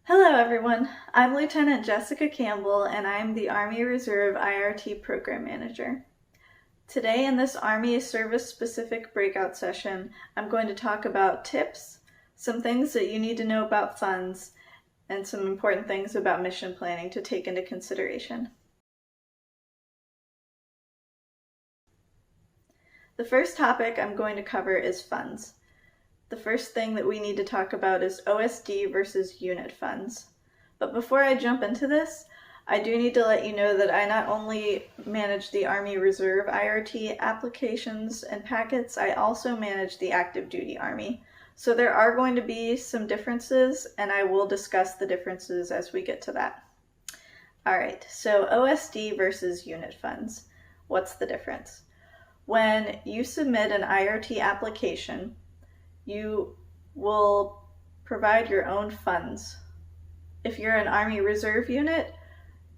Hello everyone, I'm Lieutenant Jessica Campbell and I'm the Army Reserve IRT Program Manager. Today in this Army service-specific breakout session, I'm going to talk about tips, some things that you need to know about funds, and some important things about mission planning to take into consideration. The first topic I'm going to cover is funds. The first thing that we need to talk about is OSD versus unit funds. But before I jump into this, I do need to let you know that I not only manage the Army Reserve IRT applications and packets, I also manage the active duty Army. So there are going to be some differences, and I will discuss the differences as we get to that. Alright, so OSD versus unit funds. What's the difference? When you submit an IRT application, you will provide your own funds. If you're an Army Reserve unit,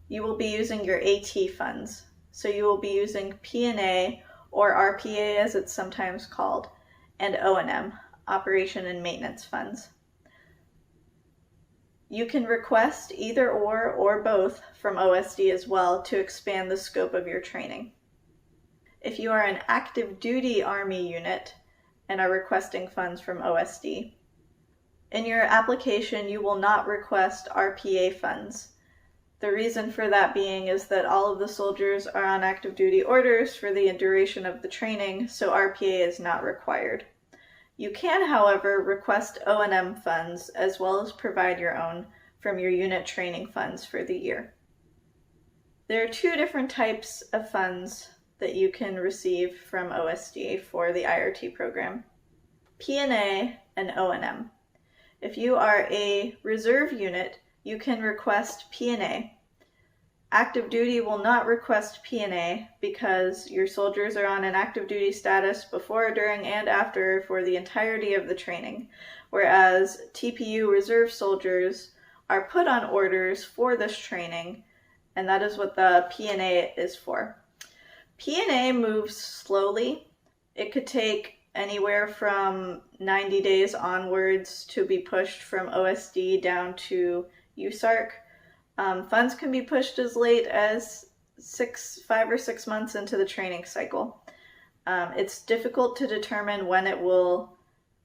you will be using your AT funds. So you will be using P&A, or RPA as it's sometimes called, and O&M, Operation and Maintenance Funds. You can request either or both from OSD as well to expand the scope of your training. If you are an active duty Army unit, and are requesting funds from OSD. In your application, you will not request RPA funds. The reason for that being is that all of the soldiers are on active duty orders for the duration of the training, so RPA is not required. You can, however, request O&M funds as well as provide your own from your unit training funds for the year. There are two different types of funds that you can receive from OSD for the IRT program: P&A and O&M. If you are a reserve unit, you can request P&A. Active duty will not request P&A because your soldiers are on an active duty status before, during, and after for the entirety of the training, whereas TPU reserve soldiers are put on orders for this training, and that is what the P&A is for. P&A moves slowly. It could take anywhere from 90 days onwards to be pushed from OSD down to USARC. Funds can be pushed as late as 5 or 6 months into the training cycle. It's difficult to determine when it will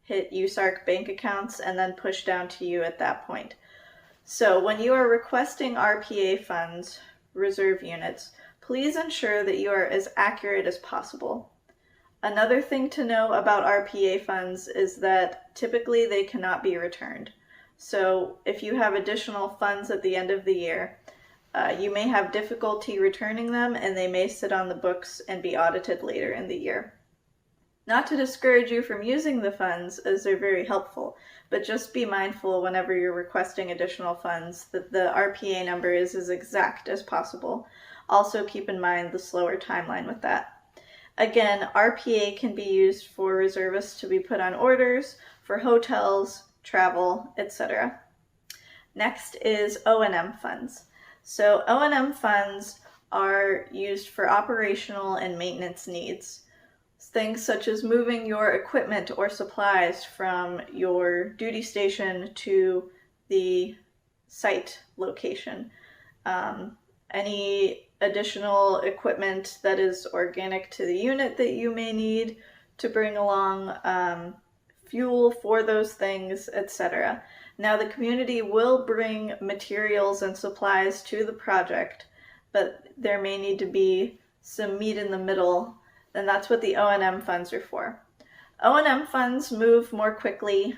hit USARC bank accounts and then push down to you at that point. So when you are requesting RPA funds, reserve units, please ensure that you are as accurate as possible. Another thing to know about RPA funds is that typically they cannot be returned. So if you have additional funds at the end of the year, you may have difficulty returning them, and they may sit on the books and be audited later in the year. Not to discourage you from using the funds, as they're very helpful, but just be mindful whenever you're requesting additional funds that the RPA number is as exact as possible. Also keep in mind the slower timeline with that. Again, RPA can be used for reservists to be put on orders, for hotels, travel, etc. Next is O&M funds. So O&M funds are used for operational and maintenance needs. Things such as moving your equipment or supplies from your duty station to the site location. Any additional equipment that is organic to the unit that you may need to bring along, fuel for those things, etc. Now, the community will bring materials and supplies to the project, but there may need to be some meat in the middle, and that's what the O&M funds are for. O&M funds move more quickly,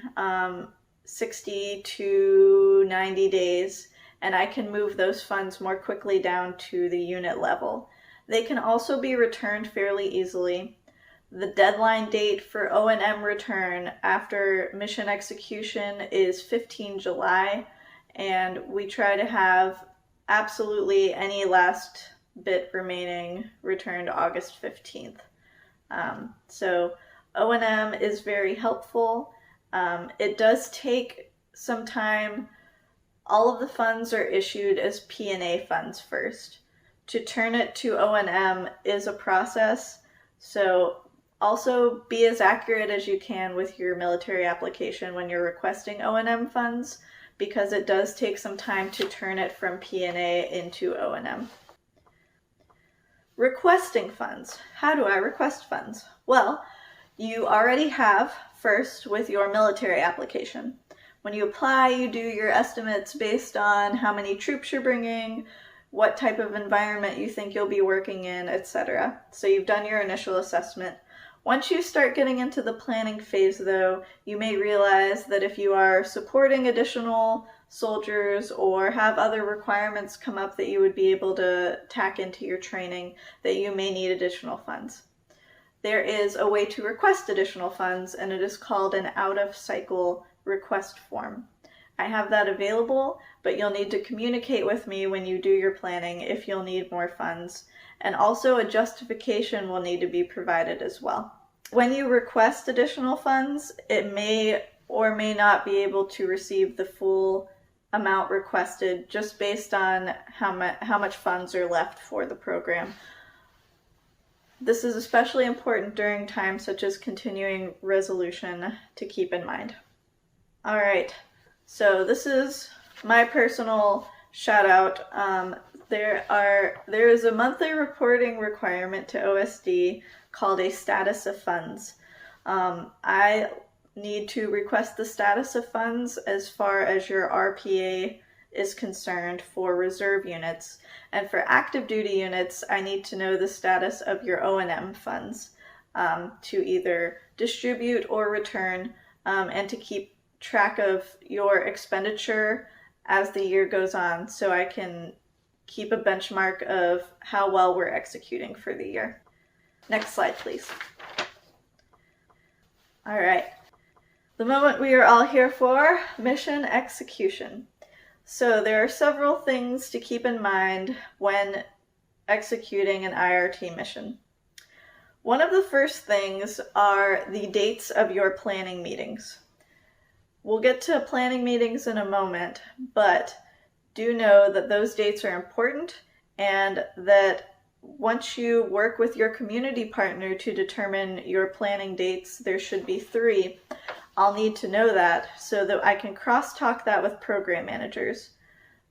60 to 90 days, and I can move those funds more quickly down to the unit level. They can also be returned fairly easily. The deadline date for O&M return after mission execution is 15 July, and we try to have absolutely any last bit remaining returned August 15th. So O&M is very helpful. It does take some time. All of the funds are issued as P&A funds first. To turn it to O&M is a process, so also be as accurate as you can with your military application when you're requesting O&M funds, because it does take some time to turn it from P&A into O&M. Requesting funds. How do I request funds? Well, you already have first with your military application. When you apply, you do your estimates based on how many troops you're bringing, what type of environment you think you'll be working in, etc. So you've done your initial assessment. Once you start getting into the planning phase, though, you may realize that if you are supporting additional soldiers or have other requirements come up that you would be able to tack into your training, that you may need additional funds. There is a way to request additional funds, and it is called an out-of-cycle request form. I have that available, but you'll need to communicate with me when you do your planning if you'll need more funds. And also a justification will need to be provided as well. When you request additional funds, it may or may not be able to receive the full amount requested just based on how much funds are left for the program. This is especially important during times such as continuing resolution to keep in mind. All right, so this is my personal shout out. There is a monthly reporting requirement to OSD called a status of funds. I need to request the status of funds as far as your RPA is concerned for reserve units. And for active duty units, I need to know the status of your O&M funds to either distribute or return, and to keep track of your expenditure as the year goes on, so I can keep a benchmark of how well we're executing for the year. Next slide, please. All right. The moment we are all here for, mission execution. So there are several things to keep in mind when executing an IRT mission. One of the first things are the dates of your planning meetings. We'll get to planning meetings in a moment, but do know that those dates are important, and that once you work with your community partner to determine your planning dates, there should be 3. I'll need to know that so that I can cross-talk that with program managers.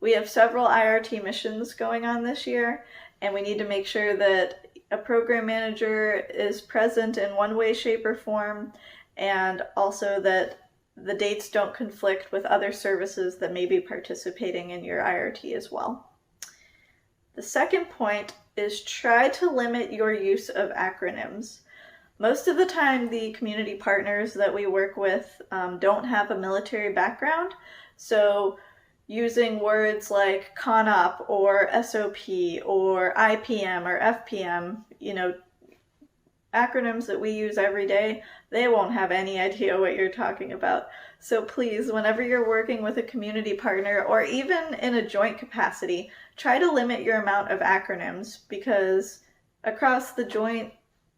We have several IRT missions going on this year, and we need to make sure that a program manager is present in one way, shape, or form, and also that the dates don't conflict with other services that may be participating in your IRT as well. The second point is try to limit your use of acronyms. Most of the time, the community partners that we work with don't have a military background, so using words like CONOP or SOP or IPM or FPM, acronyms that we use every day, they won't have any idea what you're talking about. So please, whenever you're working with a community partner or even in a joint capacity, try to limit your amount of acronyms, because across the joint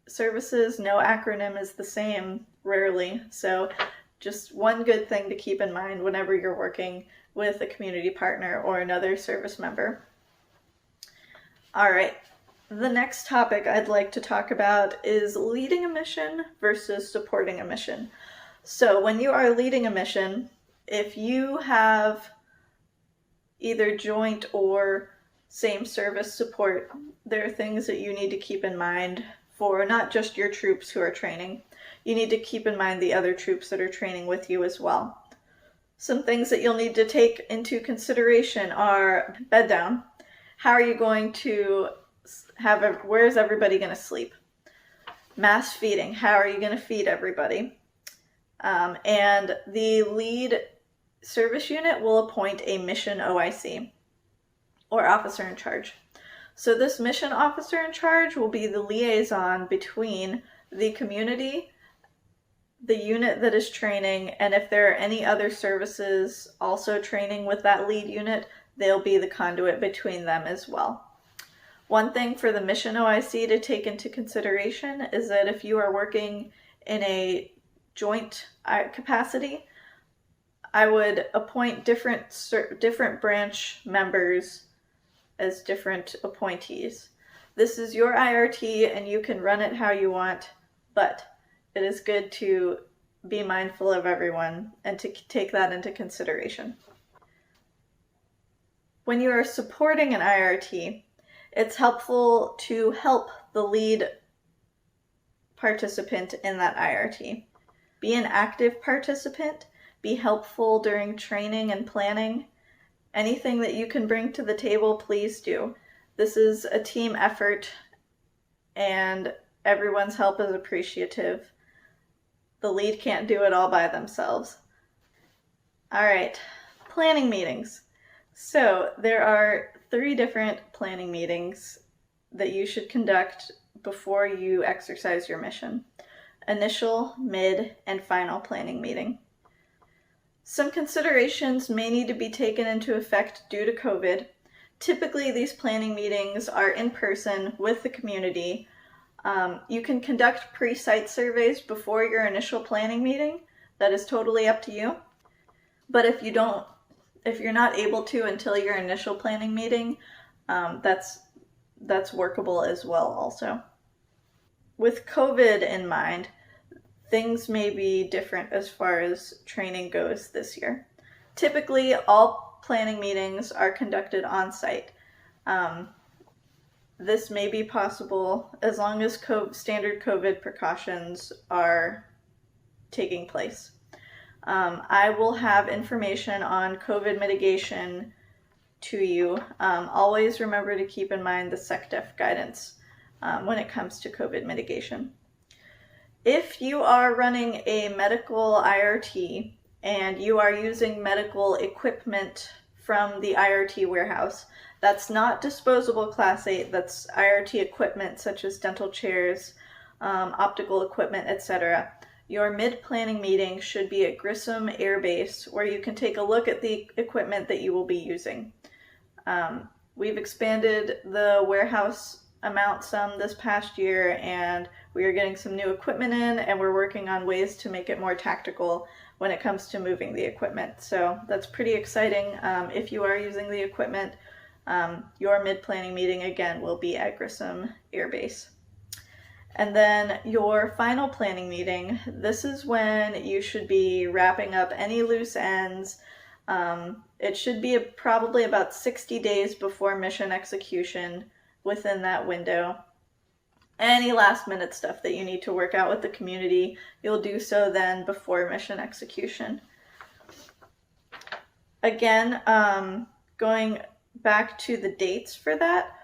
services, no acronym is the same, rarely. So just one good thing to keep in mind whenever you're working with a community partner or another service member. All right. The next topic I'd like to talk about is leading a mission versus supporting a mission. So when you are leading a mission, if you have either joint or same service support, there are things that you need to keep in mind for not just your troops who are training. You need to keep in mind the other troops that are training with you as well. Some things that you'll need to take into consideration are bed down. How are you going to where is everybody going to sleep? Mass feeding. How are you going to feed everybody? And the lead service unit will appoint a mission OIC, or officer in charge. So this mission officer in charge will be the liaison between the community, the unit that is training, and if there are any other services also training with that lead unit, they'll be the conduit between them as well. One thing for the mission OIC to take into consideration is that if you are working in a joint capacity, I would appoint different branch members as different appointees. This is your IRT and you can run it how you want, but it is good to be mindful of everyone and to take that into consideration. When you are supporting an IRT, it's helpful to help the lead participant in that IRT. Be an active participant, be helpful during training and planning. Anything that you can bring to the table, please do. This is a team effort and everyone's help is appreciative. The lead can't do it all by themselves. All right, planning meetings. So there are 3 different planning meetings that you should conduct before you exercise your mission: initial, mid, and final planning meeting. Some considerations may need to be taken into effect due to COVID. Typically, these planning meetings are in person with the community. You can conduct pre-site surveys before your initial planning meeting. That is totally up to you. But if you're not able to until your initial planning meeting, that's workable as well also. With COVID in mind, things may be different as far as training goes this year. Typically, all planning meetings are conducted on site. This may be possible as long as standard COVID precautions are taking place. I will have information on COVID mitigation to you. Always remember to keep in mind the SecDef guidance when it comes to COVID mitigation. If you are running a medical IRT and you are using medical equipment from the IRT warehouse, that's not disposable Class 8, that's IRT equipment such as dental chairs, optical equipment, etc. Your mid-planning meeting should be at Grissom Air Base, where you can take a look at the equipment that you will be using. We've expanded the warehouse amount some this past year, and we are getting some new equipment in, and we're working on ways to make it more tactical when it comes to moving the equipment. So that's pretty exciting. If you are using the equipment, your mid-planning meeting again will be at Grissom Air Base. And then your final planning meeting, this is when you should be wrapping up any loose ends. It should be probably about 60 days before mission execution within that window. Any last minute stuff that you need to work out with the community, you'll do so then before mission execution. Again, going back to the dates for that,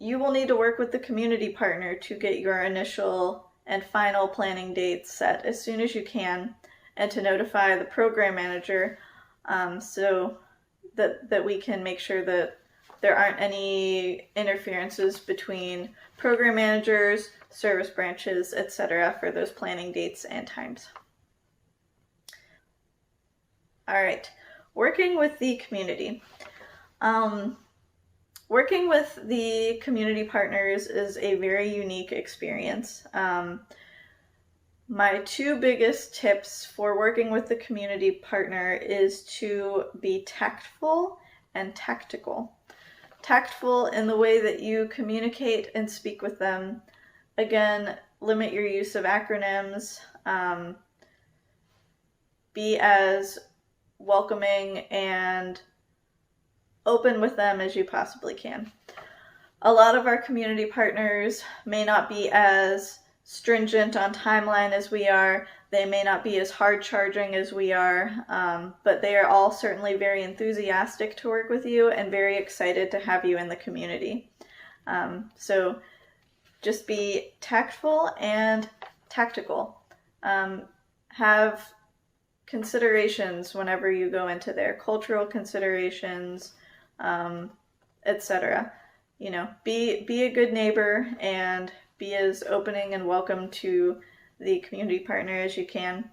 you will need to work with the community partner to get your initial and final planning dates set as soon as you can, and to notify the program manager so that we can make sure that there aren't any interferences between program managers, service branches, etc. for those planning dates and times. All right, working with the community. Working with the community partners is a very unique experience. My 2 biggest tips for working with the community partner is to be tactful and tactical. Tactful in the way that you communicate and speak with them. Again, limit your use of acronyms. Be as welcoming and open with them as you possibly can. A lot of our community partners may not be as stringent on timeline as we are. They may not be as hard charging as we are, but they are all certainly very enthusiastic to work with you and very excited to have you in the community. So just be tactful and tactical. Have considerations whenever you go into there, cultural considerations, etc. You know, be a good neighbor and be as opening and welcome to the community partner as you can.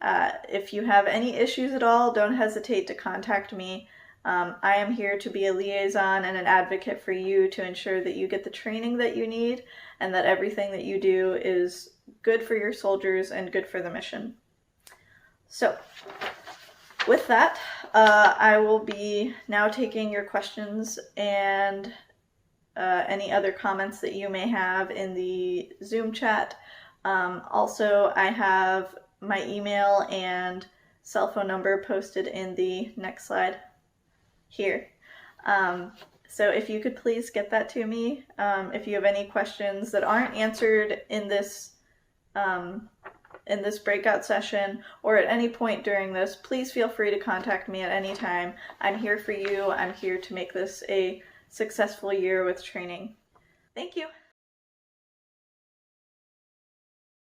If you have any issues at all, don't hesitate to contact me. I am here to be a liaison and an advocate for you to ensure that you get the training that you need and that everything that you do is good for your soldiers and good for the mission. So, with that, I will be now taking your questions and any other comments that you may have in the Zoom chat. Also, I have my email and cell phone number posted in the next slide here. So if you could please get that to me. If you have any questions that aren't answered in this breakout session or at any point during this, please feel free to contact me at any time. I'm here for you. I'm here to make this a successful year with training. Thank you.